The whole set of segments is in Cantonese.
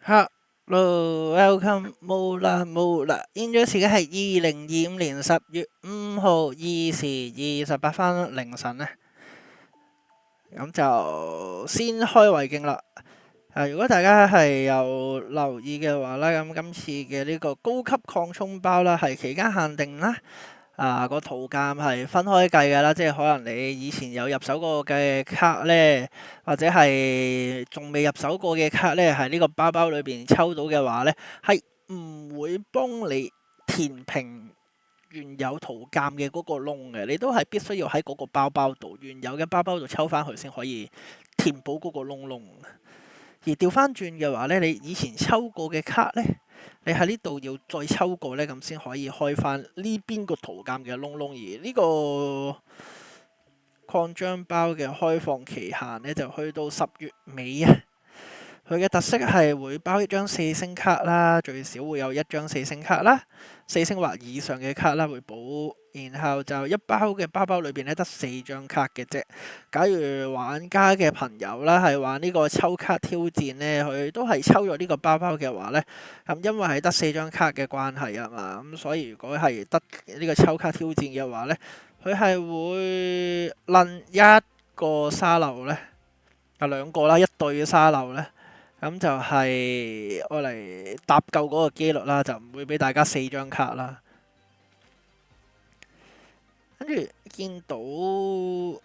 Hello, welcome，冇啦，現在時間係2025年10月5號2時28分凌晨咧，咁就先開為敬啦。如果大家係有留意嘅話咧，咁今次嘅呢個高級擴充包啦，係期間限定啦。個圖鑑係分開計㗎啦，即係可能你以前有入手過嘅卡咧，或者係仲未入手過嘅卡咧，係呢個包包裏邊抽到嘅話咧，係唔會幫你填平原有圖鑑嘅嗰個窿嘅，你都係必須要喺嗰個包包度原有嘅包包度抽翻去先可以填補嗰個窿。而調翻轉嘅話咧，你以前抽過嘅卡咧，你喺呢度要再抽過咧，咁先可以開翻呢邊個圖鑑嘅窿。而呢個擴張包嘅開放期限咧，就去到10月尾啊。佢嘅特色係會包一張4星卡啦，最少會有一張4星卡啦，4星或以上嘅卡啦會補，然後就一包嘅包包裏邊咧得4張卡嘅啫。假如玩家嘅朋友啦係玩呢個抽卡挑戰咧，佢都係抽咗呢個包包嘅話咧，咁因為係得4張卡嘅關係啊嘛，咁所以如果係得呢個抽卡挑戰嘅話咧，佢係會撚一個沙漏咧，兩個啦，一對嘅沙漏咧。咁就係我嚟搭夠嗰個機率啦，就唔會俾大家4張卡啦。跟住見到有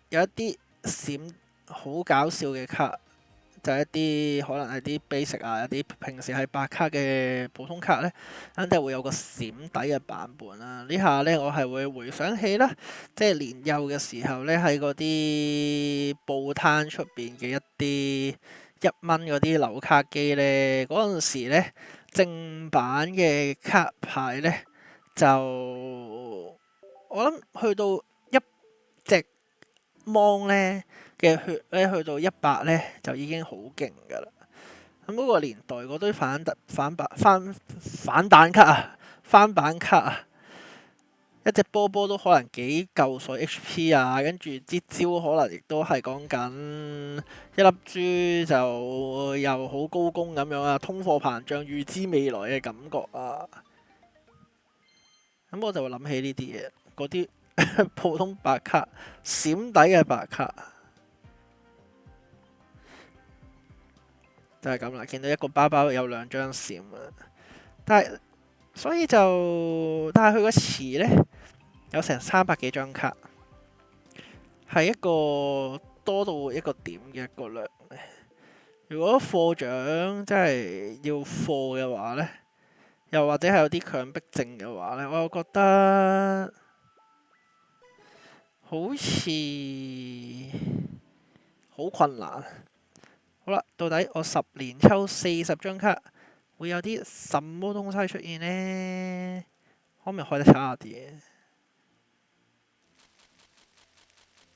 一啲閃好搞笑嘅卡，就係一啲可能係啲 basic 啊，一啲平時係白卡嘅普通卡咧，肯定會有個閃底嘅版本啦。呢下咧我係會回想起啦，即係年幼嘅時候咧，喺嗰啲報攤出邊嘅一啲1蚊嗰啲扭卡機咧，嗰陣時咧正版嘅卡牌咧就我諗去到一隻芒咧嘅血咧去到100咧就已經好勁㗎啦。咁嗰個年代嗰堆反彈卡啊，翻版卡啊，一隻波波都可能幾嚿水 HP 啊，跟住支招可能亦都係講緊一粒珠就又好高攻咁樣啊，通貨膨脹預知未來嘅感覺啊。咁我就會諗起呢啲嘢，嗰啲普通白卡閃底嘅白卡就係咁啦。見到一個包包有2張閃啊，但係所以就但係佢個詞呢，有成300幾張卡，係一個多到一個點嘅一個量。如果課長真係要課嘅話呢，又或者係有啲強迫症嘅話呢，我又覺得好似好困難。好啦，到底我10年抽40張卡，會有啲什麼東西出現呢？可唔可以開得差啲？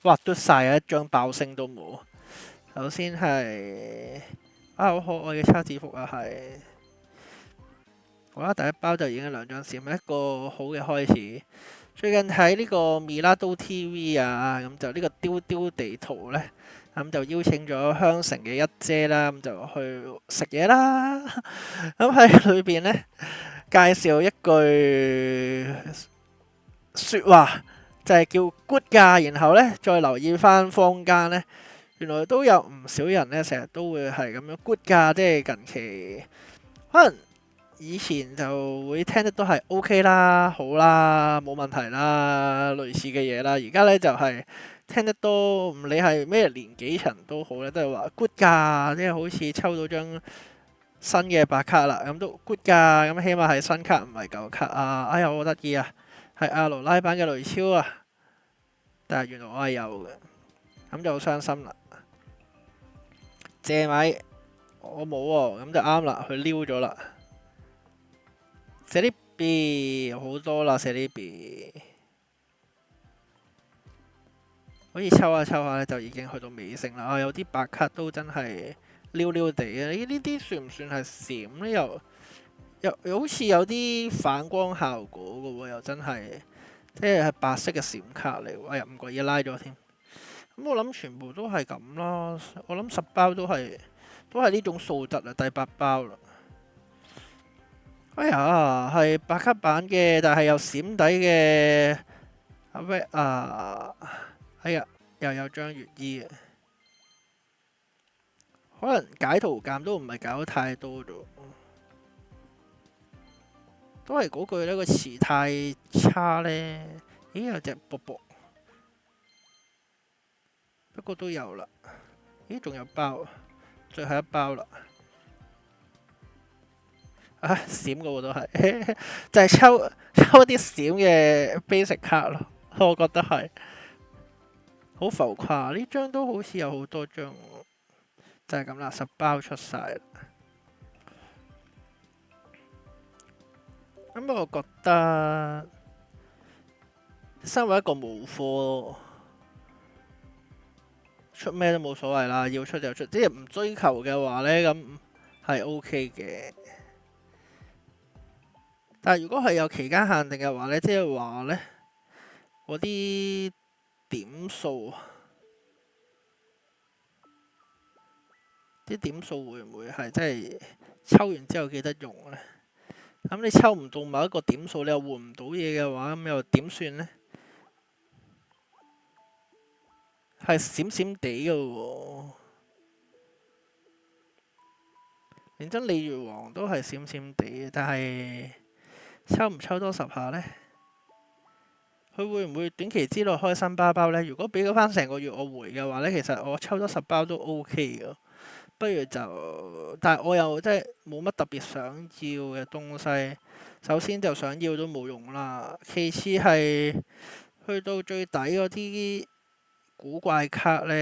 哇！嘟晒啊，一張爆星都冇。首先係好可愛嘅叉字符啊，係好啦，第一包就已經2張閃，係一個好嘅開始。最近睇呢個 Milado TV 啊，咁就呢個丟丟地圖呢，咁就邀請咗香城嘅一姐啦，咁就去食嘢啦。咁喺裏邊呢，介紹一句説話，就係叫 good 㗎。然後呢，再留意翻坊間呢，原來都有唔少人呢，成日都會係咁樣 good 㗎，即係近期可能。以前就會聽得都係 OK 啦，好啦，冇問題啦，類似嘅嘢啦。而家咧就係聽得多，唔理係咩年紀層都好咧，都係話 good 㗎，即係好似抽到張新嘅白卡啦，咁都 good 㗎，咁起碼係新卡唔係舊卡啊！哎呀，好得意啊，係阿羅拉版嘅雷超啊，但係原來我係有嘅，咁就好傷心啦。借米我冇喎，咁就啱啦，佢撩咗啦。寫呢邊好多啦，寫呢邊好似抽下抽下咧，就已經去到尾聲啦。有啲白卡都真係溜溜地啊！呢啲算唔算係閃呢？又好似有啲反光效果嘅喎，又真係即係白色嘅閃卡嚟喎。哎呀，唔覺意拉咗添。咁我諗全部都係咁啦。我諗10包都係都係呢種素質啊，第8包啦。哎呀，係白卡版嘅，但係又閃底嘅。哎呀，又有張月衣嘅，可能解圖鑑都唔係搞得太多咗，都係嗰句呢，個詞太差呢。咦，有隻卜卜，不過都有啦。咦，仲有包，最後一包啦。啊，閃嘅喎都係，就係抽啲閃嘅 basic 卡咯，我覺得係好浮誇。呢張都好似有好多張，就係咁啦，10包出晒啦。咁我覺得身為一個無貨，出咩都冇所謂啦，要出就出，即係唔追求嘅話呢，咁係 OK 嘅。但係如果係有期間限定嘅話呢，即係話呢，嗰啲點數，啲點數會唔會係真係抽完之後記得用呢？咁你抽唔到某一個點數，你又換唔到嘢嘅話，咁又點算呢？係閃閃地嘅喎，認真鯉魚王都係閃閃地嘅，但係抽唔抽多10下呢？佢會唔會短期之內開新包包呢？如果俾咗翻成個月我回嘅話呢，其實我抽多10包都 OK 嘅。不如就，但係我又真係冇乜特別想要嘅東西。首先就想要都冇用啦，其次係去到最底嗰啲古怪卡呢。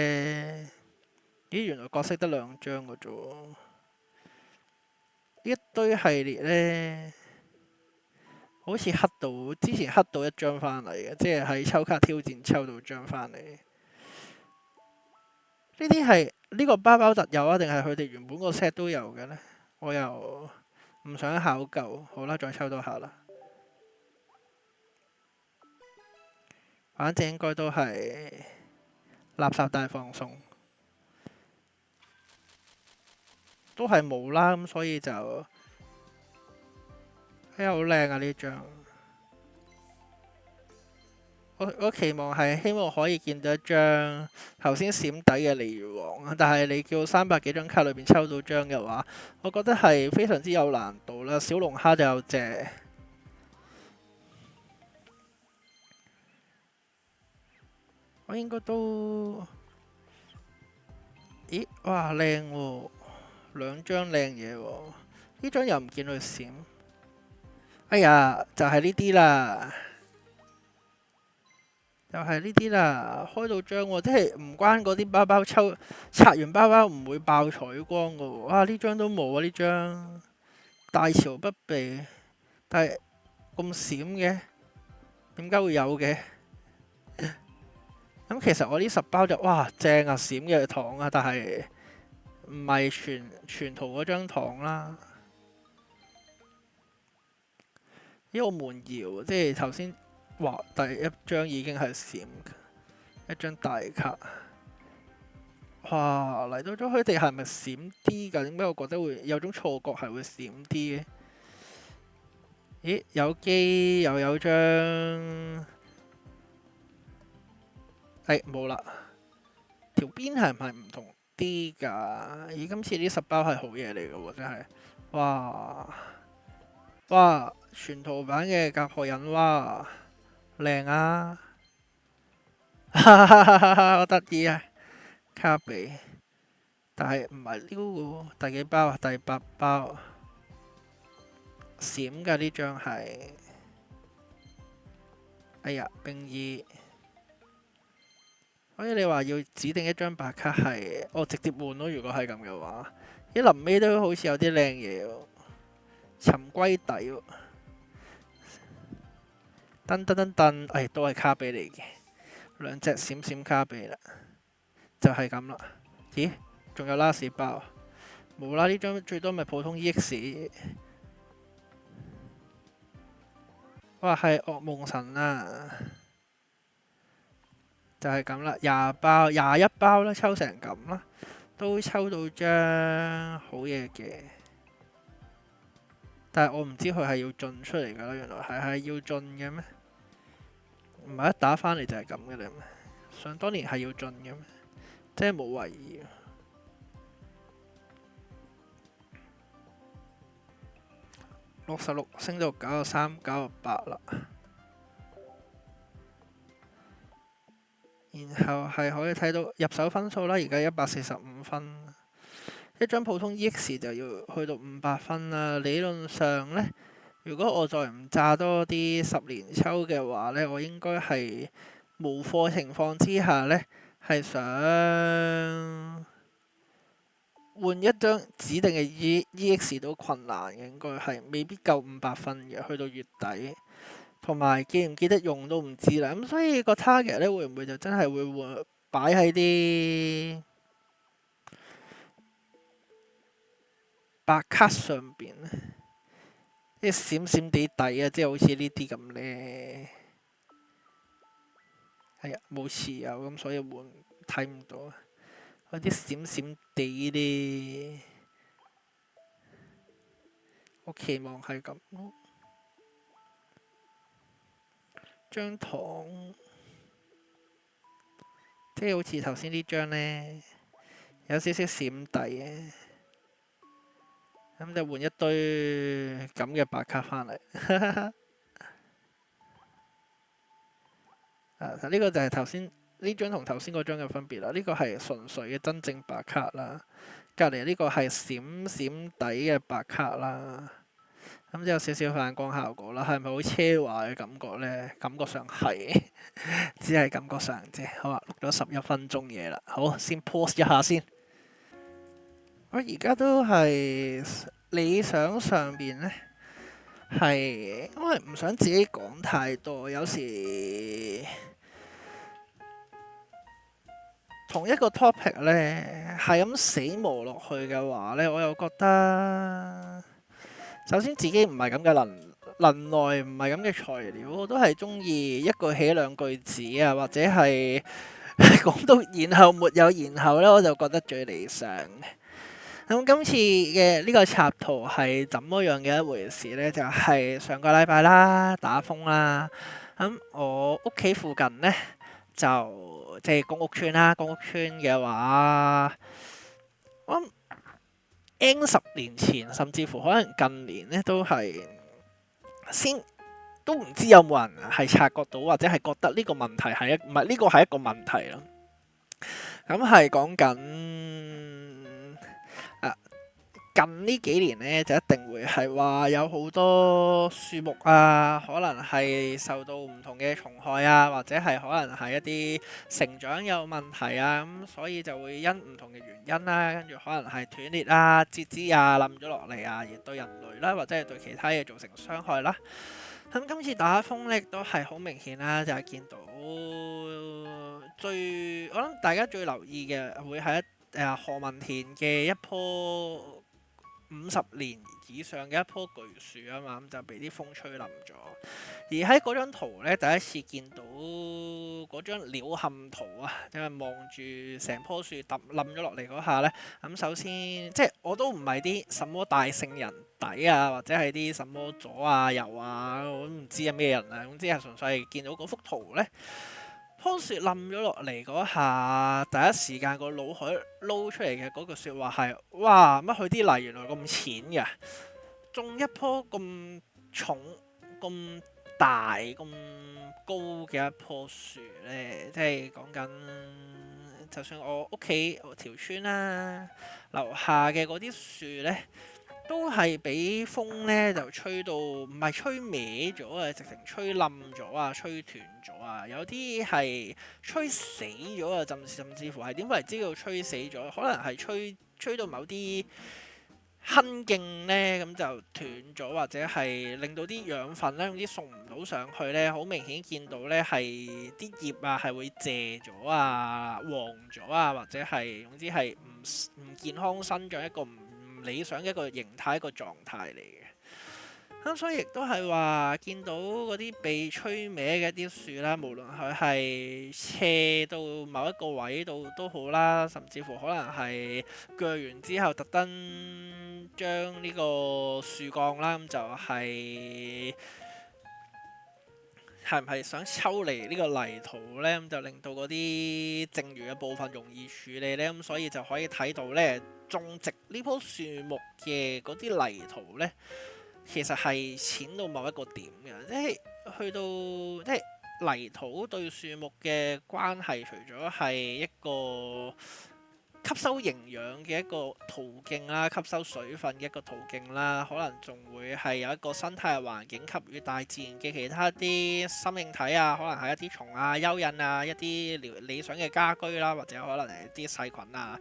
咦，原來角色得2張嘅啫，一堆系列呢，好似黑到之前黑到1張翻嚟嘅，即係喺抽卡挑戰抽到張翻嚟。呢啲係呢個包包特有啊，定係佢哋原本個 set 都有嘅呢？我又唔想考究。好啦，再抽多下啦。反正應該都係垃圾大放送，都係冇啦，咁所以就好靚啊呢張。我期望係希望可以見到一張頭先閃底嘅鯉魚王，但係你叫300幾張卡裏邊抽到張嘅話，我覺得係非常之有難度啦。小龍蝦就有隻，我應該都，咦，哇靚喎，2張靚嘢喎，呢張又唔見佢閃，哎呀，就係呢啲啦。就係呢啲啦，開到張喎，即係唔關嗰啲包包拆完包包唔會爆彩光噶喎。哇！呢張都冇啊，呢張大潮不備，但係咁閃嘅，點解會有嘅？咁其實我呢10包就哇正啊，閃嘅糖啊，但係唔係全圖嗰張糖啦。呢個悶搖，即係頭先。哇！第1張已經係閃，一張大卡。哇！嚟到咗佢哋係咪閃啲㗎？點解我覺得會有種錯覺係會閃啲嘅？咦？有機又有張，冇啦。條邊係唔係唔同啲㗎？咦！今次呢10包係好嘢嚟㗎喎，真係。哇！全圖版嘅甲殼印蛙。靚啊！我得意啊！卡比，但係唔係溜嘅，第幾包啊？第8包，閃嘅呢張係，哎呀，冰衣，所以你話要指定一張白卡係，我直接換咯。如果係咁嘅話，啲臨尾都好似有啲靚嘢喎，沉龜底喎。噔噔噔噔，都係卡比嚟嘅，2隻閃閃卡比啦，就係咁啦。咦？仲有拉屎包？冇啦，呢張最多咪普通 EX。哇，係噩夢神啊！就係咁啦，21包啦，抽成咁啦，都抽到張好嘢嘅，但係我唔知佢係要進出嚟㗎啦，原來係要進嘅咩？唔係一打返嚟就係咁嘅咧咩？想當年係要進嘅咩？即係冇為意。66升到93、98啦，然後係可以睇到入手分數啦，而家145分，一張普通 EX 就要去到500分啦。理論上呢，如果我再唔炸多啲10年抽嘅話呢，我應該係無貨情況之下呢，係想換一張指定嘅 EX 都困難嘅，應該係未必夠500分嘅，去到月底。同埋記唔記得用都唔知啦，咁所以個 target 咧會唔會就真係會換擺喺啲白卡上邊咧？啲閃閃地底啊，即係好似呢啲咁咧。係啊，冇持有咁，所以換睇唔到啊。嗰啲閃閃地啲，我期望係咁咯。張糖即係好似頭先呢張呢，有少少閃底嘅，咁就換一堆咁嘅白卡返嚟。呢個就係頭先呢張同頭先嗰張嘅分別啦。呢個係純粹嘅真正白卡啦，隔離呢個係閃閃底嘅白卡啦。咁就有少少反光效果啦，係咪好奢華嘅感覺呢？感覺上係，只係感覺上啫。好啊，錄咗11分鐘嘢啦，好，先 pause 一下先。我而家都係理想上邊呢，係因為唔想自己講太多，有時同一個 topic 呢，係咁死磨落去嘅話呢，我又覺得。首先自己唔係咁嘅能耐，唔係咁嘅材料，我都係中意一句起兩句止啊，或者係講到然後沒有然後呢，我就覺得最理想。咁今次嘅呢個插圖係怎麼樣嘅一回事呢？就係上個禮拜啦，打風啦，咁我屋企附近呢，就即係公屋村啦，公屋村嘅話，我10年前，甚至乎可能近年咧，都係都唔知有冇人係察覺到，或者係覺得呢個問題係唔係呢個係一個問題咯。咁係講緊近呢幾年呢，就一定會係話有好多樹木啊，可能係受到唔同嘅蟲害啊，或者係可能係一啲成長有問題啊，咁所以就會因唔同嘅原因啦，跟住可能係斷裂啊、截枝啊、冧咗落嚟啊，而對人類啦，或者係對其他嘢造成傷害啦。咁今次打風咧，都係好明顯啦，就係見到我諗大家最留意嘅會係何文田嘅一棵50年以上嘅一棵巨樹啊嘛，咁就俾啲風吹冧咗。而喺嗰張圖咧，第一次見到嗰張鳥瞰圖啊，因為望住成棵樹冧咗落嚟嗰下咧，咁首先即係我都唔係啲什麼大聖人底啊，或者係啲什麼左啊右啊，我都唔知係咩人啊，總之係純粹係見到嗰幅圖咧。棵樹冧咗落嚟嗰下，第一時間個腦海撈出嚟嘅嗰句説話係：哇！乜佢啲泥原來咁淺嘅，種一棵咁重、咁大、咁高嘅一棵樹呢？即係講緊，就算我屋企條村啦，樓下嘅嗰啲樹呢，都係俾風咧就吹到，唔係吹歪咗啊，直情吹冧咗啊，吹斷咗啊，有啲係吹死咗啊，甚至乎係點為之叫吹死咗？可能係吹到某啲根莖咧，咁就斷咗，或者係令到啲養分咧，啲送唔到上去咧，好明顯見到咧係啲葉啊係會謝咗啊、黃咗啊，或者係總之係唔健康生長一個唔理想嘅一個形態、一個狀態嚟嘅。所以亦都係話見到嗰啲被吹歪嘅一啲樹啦，無論佢係斜到某一個位度都好啦，甚至乎可能係鋸完之後特登將呢個樹幹啦，咁就係唔係想抽離呢個泥土呢？咁就令到嗰啲剩餘嘅部分容易處理呢。咁所以就可以睇到呢，種植呢棵樹木嘅嗰啲泥土呢，其實係淺到某一個點嘅，即係去到即係泥土對樹木嘅關係，除咗係一個吸收營養嘅一個途徑啦，吸收水分嘅一個途徑啦，可能仲會係有一個生態嘅環境給予大自然嘅其他啲生命體啊，可能係一啲蟲啊、蚯蚓啊、一啲理想嘅家居啦，或者可能係一啲細菌啊。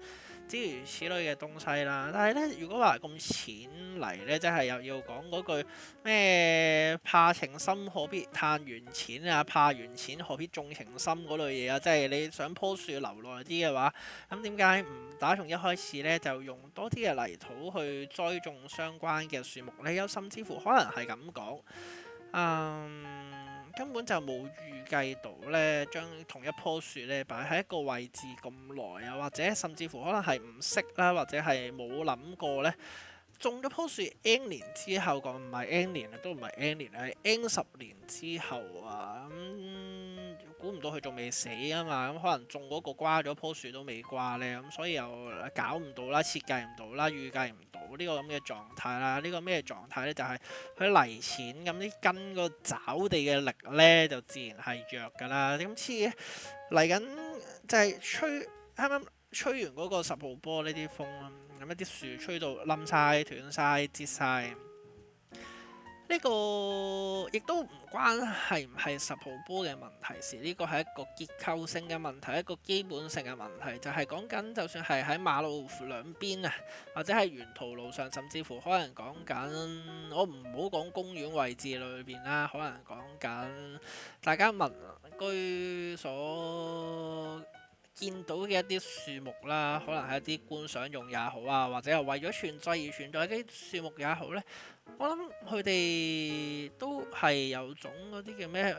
諸如此類嘅東西啦，但係咧，如果話咁淺嚟咧，即係又要講嗰句咩怕情深何必嘆緣淺啊，怕緣淺何必種情深嗰類嘢啊，即係你想棵樹留耐啲嘅話，咁點解唔打從一開始咧就用多啲嘅泥土去栽種相關嘅樹木咧？又甚至乎可能係咁講，根本就冇預計到咧，將同一棵樹咧擺喺一個位置咁耐啊，或者甚至乎可能係唔識啦，或者係冇諗過咧，種咗棵樹 N 年之後，講唔係 N 年啊，都唔係 N 年，係 N 十年之後啊，估唔到佢仲未死啊嘛，咁可能種嗰個瓜咗棵樹都未瓜咧，咁所以又搞唔到啦，設計唔到啦，預計唔到呢個咁嘅狀態啦。呢個咩狀態咧？就係佢泥淺，咁啲根個抓地嘅力咧就自然係弱㗎啦。咁似嚟緊就係啱啱吹完嗰個10號波呢啲風啦，咁一啲樹吹到冧晒、斷晒、折晒。呢個亦都唔關係唔係10號波嘅問題事，呢個係一個結構性嘅問題，一個基本性嘅問題，就係講緊就算係喺馬路兩邊啊，或者係沿途路上，甚至乎可能講緊我唔好講公園位置裏邊啦，可能講緊大家民居所見到嘅一啲樹木啦，可能係一啲觀賞用也好啊，或者係為咗存在而存在嘅樹木也好呢。我諗佢哋都係有種嗰啲叫咩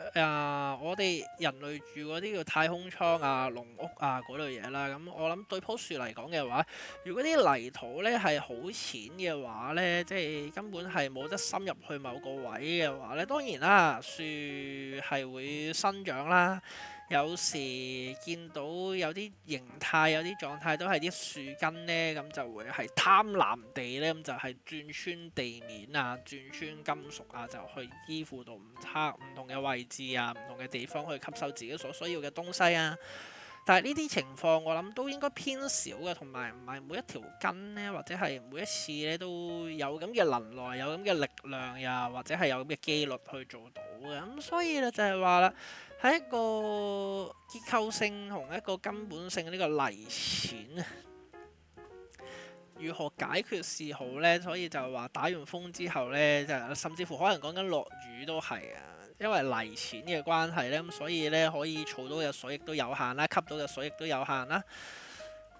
我哋人類住嗰啲叫太空艙啊、農屋啊嗰類嘢啦。咁我諗對棵樹嚟講嘅話，如果啲泥土呢係好淺嘅話呢，即係根本係冇得深入去某個位嘅話呢，當然啦，樹係會生長啦。有時見到有啲形態、有啲狀態都係啲樹根呢，咁就會係貪婪地呢，咁就係鑽穿地面啊、鑽穿金屬啊，就去依附到唔同嘅位置啊、唔同嘅地方去吸收自己所需要嘅東西啊。但係呢啲情況我諗都應該偏少嘅，同埋唔係每一條根呢，或者係每一次呢都有咁嘅能耐、有咁嘅力量呀，或者係有咁嘅機率去做到嘅。咁所以咧就係話啦。喺一個結構性同一個根本性呢個泥淺如何解決是好呢？所以就話打完風之後呢，就甚至乎可能講緊落雨都係啊，因為泥淺嘅關係呢，咁所以呢，可以儲到嘅水亦都有限啦，吸到嘅水亦都有限啦。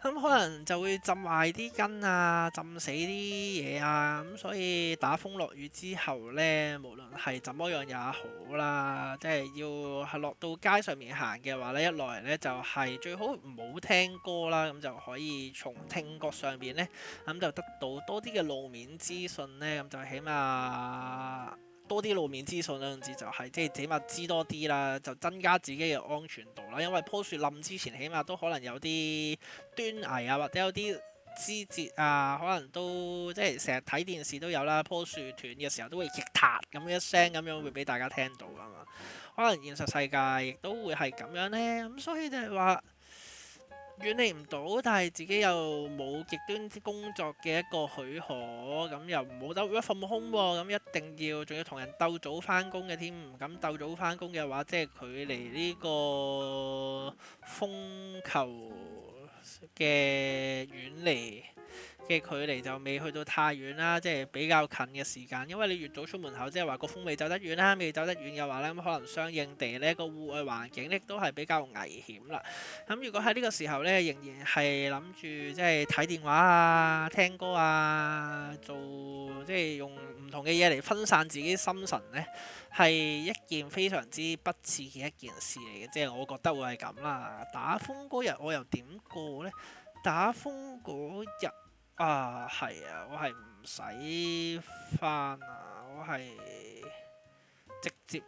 咁可能就會浸壞啲根啊，浸死啲嘢啊，咁所以打風落雨之後呢，無論係怎麼樣也好啦，即係要係落到街上面行嘅話呢，一來呢就係最好唔好聽歌啦，咁就可以從聽覺上邊呢，咁就得到多啲嘅路面資訊呢，咁就起碼多啲路面資訊嗰陣時就係即係起碼知多啲啦，就增加自己嘅安全度啦。因為棵樹冧之前，起碼都可能有啲端倪啊，或者有啲枝節啊，可能都即係成日睇電視都有啦。棵樹斷嘅時候都會擊嗒咁一聲咁樣會俾大家聽到㗎嘛。可能現實世界亦都會係咁樣呢。咁所以就係話。遠離唔到，但係自己又冇極端工作嘅一個許可，咁又冇得 work from home 喎，咁一定要仲要同人鬥早翻工嘅添，唔敢鬥早翻工嘅話，即係距離呢個風球嘅遠離嘅距離就未去到太遠啦，即係比較近嘅時間。因為你越早出門口，即係話個風未走得遠啦，未走得遠嘅話呢，咁可能相應地呢個戶外環境呢都係比較危險啦。咁如果喺呢個時候呢，仍然係諗住即係睇電話啊、聽歌啊、做即係用唔同嘅嘢嚟分散自己心神呢，係一件非常之不智嘅一件事嚟嘅，即係我覺得會係咁啦。打風嗰日我又點過呢？打風嗰日係啊，我係唔使返啊，我係直接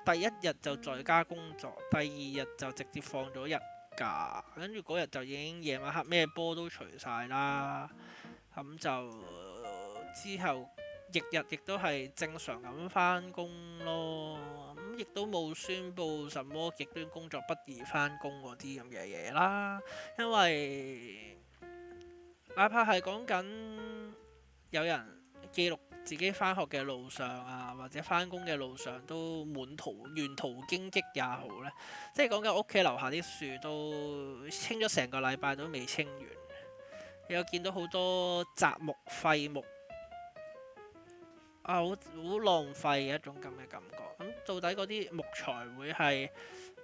第一日就在家工作，第二日就直接放咗日假，跟住嗰日就已經夜晚黑咩波都除晒啦，咁就之後翌日亦都係正常咁返工咯，咁亦都冇宣佈什麼極端工作不宜返工嗰啲咁嘅嘢啦，因為哪怕係講緊有人記錄自己返學嘅路上啊，或者返工嘅路上都沿途荊棘也好呢，即係講緊屋企樓下啲樹都清咗成個禮拜都未清完，又見到好多雜木廢木好浪費嘅一種咁嘅感覺。咁到底嗰啲木材會係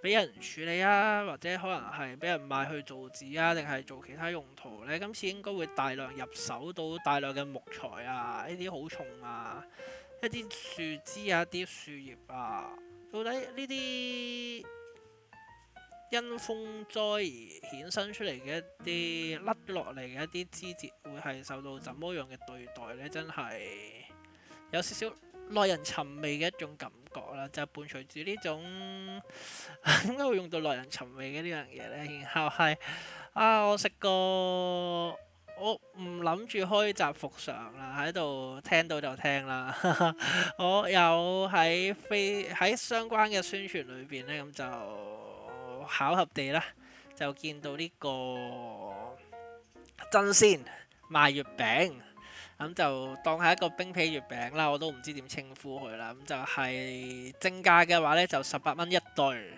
俾人處理啊，或者可能係俾人賣去造紙啊，定係做其他用途呢？今次應該會大量入手到大量嘅木材啊，呢啲好重啊，一啲樹枝啊，一啲樹葉啊，到底呢啲因風災而衍生出嚟嘅一啲甩落嚟嘅一啲枝節，會係受到怎麼樣嘅對待呢？真係有少少耐人尋味嘅一種感覺啦，就伴隨住呢種點解會用到耐人尋味嘅呢樣嘢呢？然後係我食過，我唔諗住開集復常啦，喺度聽到就聽啦。我有喺相關嘅宣傳裏邊呢，咁就巧合地啦，就見到呢個爭鮮賣月餅。咁就當係一個冰皮月餅啦，我都唔知點稱呼佢啦。咁就係正價嘅話呢，就18蚊一對。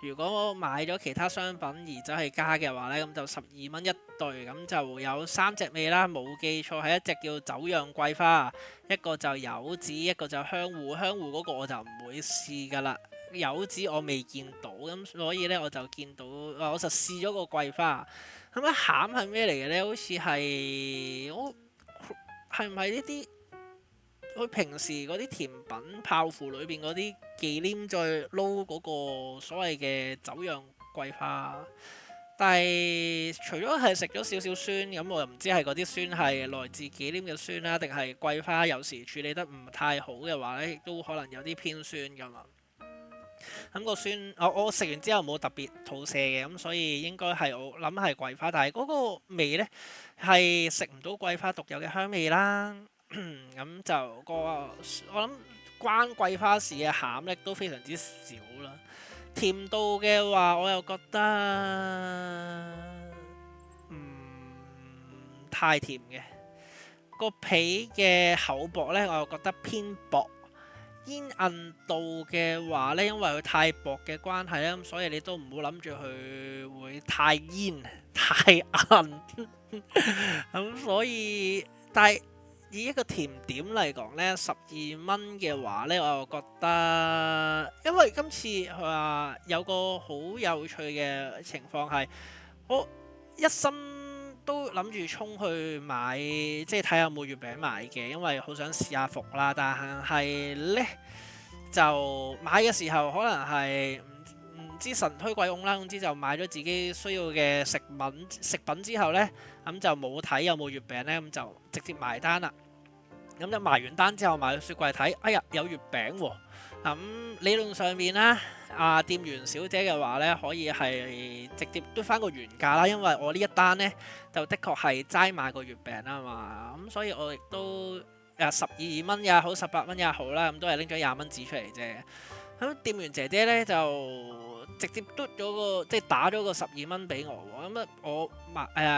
如果買咗其他商品而走去加嘅話呢，咁就12蚊一對。咁就有3隻味啦，冇記錯係一隻叫酒釀桂花，一個就柚子，一個就香芋。香芋嗰個我就唔會試㗎啦，柚子我未見到，咁所以呢，我就見到，我就試咗個桂花。咁啊餡係咩嚟嘅呢？好似係唔係呢啲佢平時嗰啲甜品泡芙裏邊嗰啲忌廉再撈嗰個所謂嘅酒釀桂花？但係除咗係食咗少少酸，咁我又唔知係嗰啲酸係來自忌廉嘅酸啦，定係桂花有時處理得唔太好嘅話呢，亦都可能有啲偏酸噶嘛。咁個酸，我食完之後冇特別肚瀉嘅，咁所以應該係我諗係桂花，但係嗰個味呢，係食唔到桂花獨有嘅香味啦。咁就我諗關桂花事嘅餡呢都非常之少啦。甜度嘅話，我又覺得太甜嘅。個皮嘅厚薄呢，我又覺得偏薄。煙韌度嘅話呢，因為佢太薄嘅關係咧，咁所以你都唔好諗住佢會太煙太韌。咁所以，但係以一個甜點嚟講呢，12蚊嘅話呢，我又覺得，因為今次佢話有個好有趣嘅情況係，我一心都諗住衝去買，即係睇下有冇月餅買嘅，因為好想試下伏啦。但係呢，就買嘅時候，可能係唔知神推鬼拱啦，總之就買咗自己需要嘅食品之後呢，咁就冇睇有冇月餅呢，咁就直接埋單啦。咁就埋完單之後，埋去雪櫃睇，哎呀有月餅喎！咁理論上面啦，店員小姐嘅話呢，可以係直接嘟翻個原價啦，因為我呢一單呢，就的確係齋買個月餅啊嘛，咁所以我亦都12蚊也好，18蚊也好啦，咁都係拎咗20蚊紙出嚟啫。咁店員姐姐呢，就直接嘟咗個，即係打咗個12蚊俾我喎。咁我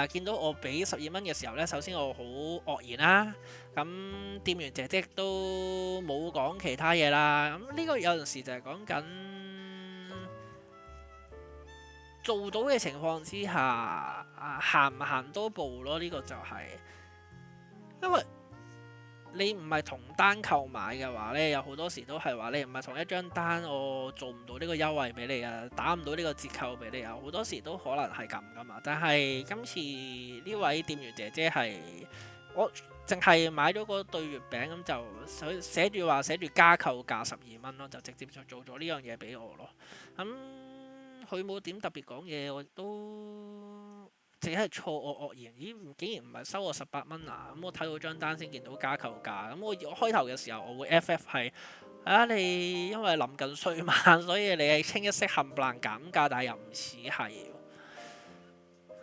見到我俾12蚊嘅時候呢，首先我好愕然啦。咁店員姐姐都冇講其他嘢啦。咁呢個有陣時就係講緊做到嘅情況之下，行唔行多步咯？呢個就係因為你唔係同單購買嘅話呢，有好多時都係話你唔係同一張單，我做唔到呢個優惠俾你啊，打唔到呢個折扣俾你啊，好多時都可能係咁噶嘛。但係今次呢位店員姐姐係我淨係買咗嗰對月餅咁就寫住加購價12蚊咯，就直接就做咗呢樣嘢俾我咯。咁佢冇點特別講嘢，我都淨係錯愕愕然，咦？竟然唔係收我18蚊啊！咁我睇到張單先見到加購價，咁我開頭嘅時候我會 FF 係你因為臨近歲晚，所以你係清一色冚唪唥減價，但係又唔似係。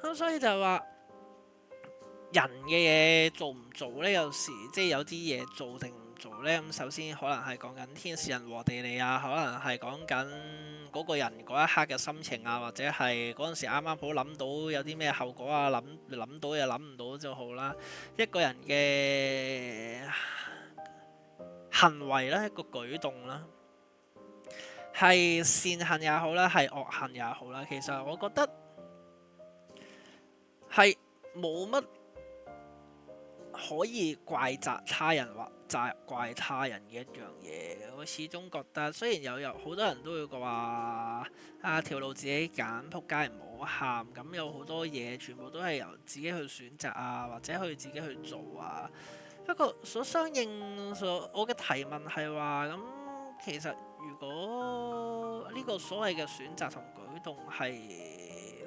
咁所以就話人嘅嘢做唔做呢？有時即係有啲嘢做定唔做呢？咁首先可能係講緊天時人和地利啊，可能係講緊嗰個人嗰一刻嘅心情啊，或者係嗰陣時啱啱好諗到有啲咩後果啊，諗到又諗唔到就好啦。一個人嘅行為啦，一個舉動啦，係善行也好啦，係惡行也好啦，其實我覺得係冇乜可以怪責他人或責怪他人嘅一樣嘢。我始終覺得，雖然有好多人都會話條路自己揀，仆街唔好喊，咁有好多嘢全部都係由自己去選擇啊，或者去自己去做啊。不過相應我嘅提問係話，咁其實如果呢個所謂嘅選擇同舉動係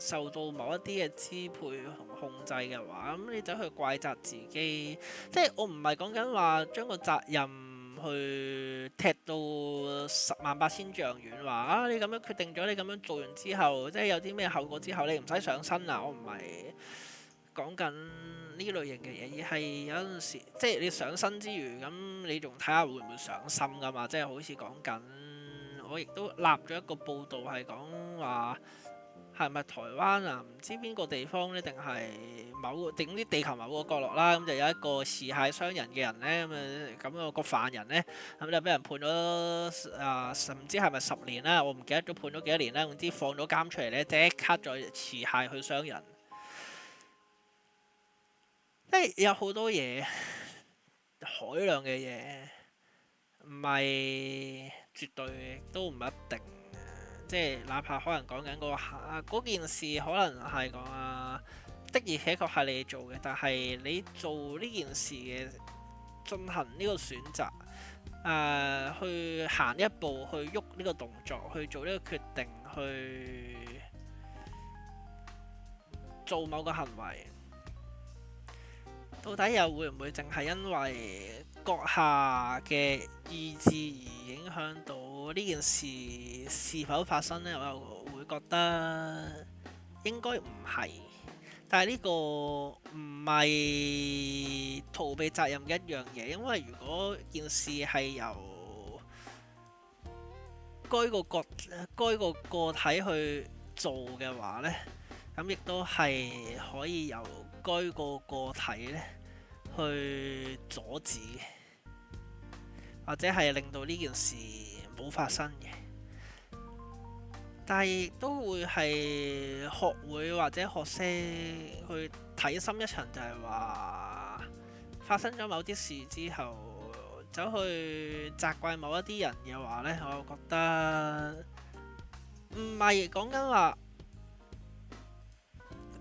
受到某一啲嘅支配同控制嘅話，咁你走去怪責自己，即係我唔係講緊話將個責任去踢到108000丈遠，話你咁樣決定咗，你咁樣做完之後，即係有啲咩後果之後，你唔使上身啊！我唔係講緊呢類型嘅嘢，而係有陣時，即係你上身之餘，咁你仲睇下會唔會上心㗎嘛？即係好似講緊，我亦都立咗一個報導係講話。係咪台灣啊？唔知邊個地方呢？定係定啲地球某個角落啦？咁就有一個持械傷人嘅人呢。咁個犯人呢，咁就俾人判咗唔知係咪10年啦？我唔記得咗判咗幾多年啦。總之放咗監出嚟呢，即刻再持械去傷人。即係有好多嘢，海量嘅嘢，唔係絕對，都唔一定。即係哪怕可能講緊嗰件事，可能係講的而且確係你做嘅，但係你做呢件事嘅進行呢個選擇，去行一步，去喐呢個動作，去做呢個決定，去做某個行為，到底又會唔會淨係因為閣下嘅意志而影響到呢件事是否發生呢？我又會覺得應該唔係，但係呢個唔係逃避責任嘅一樣嘢，因為如果件事係由該個個體去做嘅話呢，咁亦都係可以由該個個體呢去阻止，或者係令到呢件事冇發生嘅。但係亦都會係學會或者學識去睇深一層，就係話發生咗某啲事之後，走去責怪某一啲人嘅話呢，我覺得唔係講緊話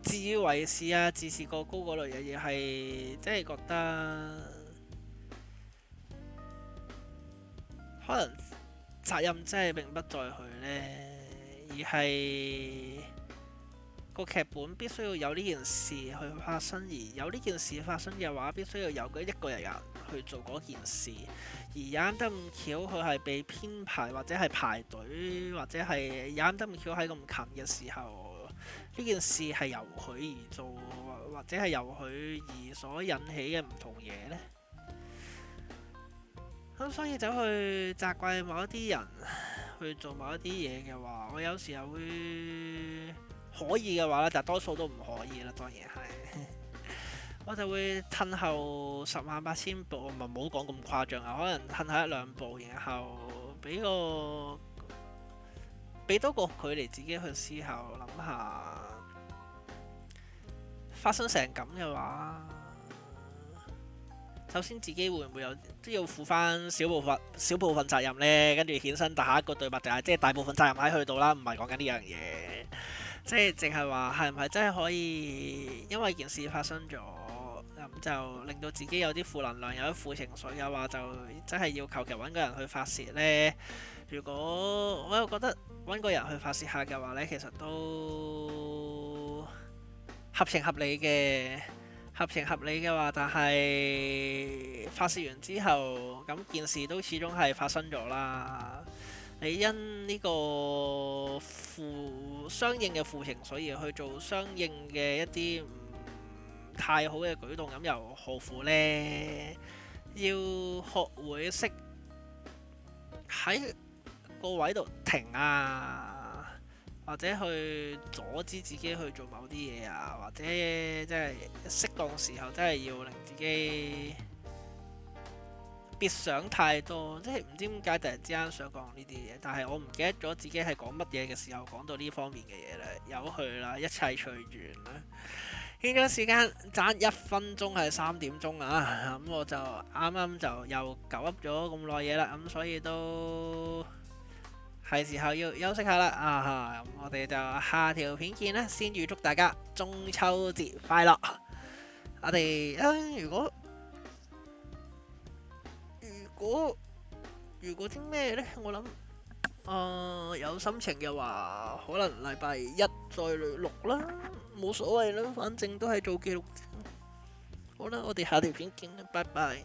自以為是啊、自視過高嗰類嘅嘢，係即係覺得可能責任真係並不在佢呢，而係個劇本必須要有呢件事去發生，而有呢件事發生嘅話，必須要有一個人去做嗰件事，而啱得咁巧佢係被編排或者係排隊，或者係啱得咁巧喺咁近嘅時候。呢件事係由佢而做，或者係由佢而所引起嘅唔同嘢呢。咁所以走去責怪某一啲人去做某一啲嘢嘅話，我有時候會可以嘅話咧，但多數都唔可以啦。當然係，我就會褪後108000步，唔好講咁誇張啊，可能褪後1-2步，然後俾多個距離自己去思考，諗下發生成咁嘅話，首先自己會唔會都要負翻少部分責任呢？跟住衍生下一個對白就係，即係大部分責任喺佢度啦，唔係講緊呢樣嘢，即係淨係話係唔係真係可以因為件事發生咗，咁咁就令到自己有啲負能量，有啲負情緒嘅話，就真係要求其揾個人去發泄呢。如果我又覺得揾個人去發泄下嘅話呢，其實都合情合理嘅。合情合理嘅話，但係發泄完之後，咁件事都始終係發生咗啦。你因呢個相應嘅負情緒而去做相應嘅一啲唔太好嘅舉動，咁又何苦呢？要學會識喺個位度停啊，或者去阻止自己去做某啲嘢啊，或者即係適當時候真係要令自己別想太多，即係唔知點解突然之間想講呢啲嘢，但係我唔記得咗自己係講乜嘢嘅時候講到呢方面嘅嘢啦，由佢啦，一切隨緣啦。現在時間爭1分鐘係3點鐘啊，咁我就啱啱就又鳩噏咗咁耐嘢啦，咁所以都係時候要休息下啦啊！咁我哋就下條片見啦，先預祝大家中秋節快樂。我哋如果啲咩呢？我諗有心情嘅話，可能禮拜一再錄啦，冇所謂啦，反正都係做記錄。好啦，我哋下條片見啦，拜拜。